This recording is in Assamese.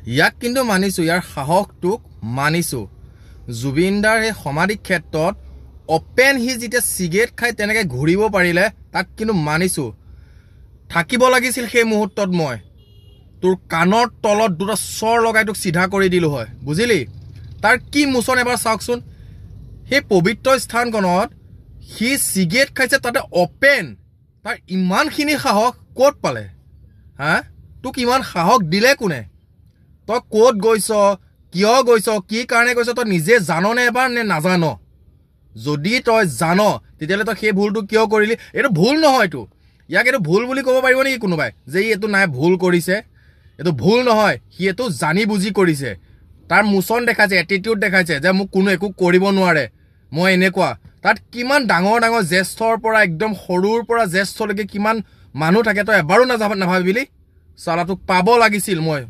ইয়াক কিন্তু মানিছোঁ, ইয়াৰ সাহসটোক মানিছোঁ। জুবিনদাৰ এই সমাধি ক্ষেত্ৰত অপেন সি যেতিয়া চিগাৰেট খাই তেনেকৈ ঘূৰিব পাৰিলে তাক কিন্তু মানিছোঁ। থাকিব লাগিছিল সেই মুহূৰ্তত মই তোৰ কাণৰ তলত দুটা চৰ লগাই তোক চিধা কৰি দিলোঁ হয়, বুজিলি? তাৰ কি মোচন এবাৰ চাওকচোন। সেই পবিত্ৰ স্থানখনত সি চিগাৰেট খাইছে, তাতে অপেন। তাৰ ইমানখিনি সাহস ক'ত পালে? হা, তোক ইমান সাহস দিলে কোনে? তই ক'ত গৈছ, কিয় গৈছ, কি কাৰণে গৈছ, তই নিজে জাননে এবাৰ নে নাজান? যদি তই জান তেতিয়াহ'লে তই সেই ভুলটো কিয় কৰিলি? এইটো ভুল নহয়তো। ইয়াক এইটো ভুল বুলি ক'ব পাৰিব নেকি কোনোবাই যে ই এইটো নাই ভুল কৰিছে? এইটো ভুল নহয়, সি এইটো জানি বুজি কৰিছে। তাৰ মোচন দেখাইছে, এটিটিউড দেখাইছে যে মোক কোনো একো কৰিব নোৱাৰে, মই এনেকুৱা। তাত কিমান ডাঙৰ ডাঙৰ জ্যেষ্ঠৰ পৰা একদম সৰুৰ পৰা জ্যেষ্ঠলৈকে কিমান মানুহ থাকে, তই এবাৰো নাভাবিলি? চালা তোক পাব লাগিছিল মই।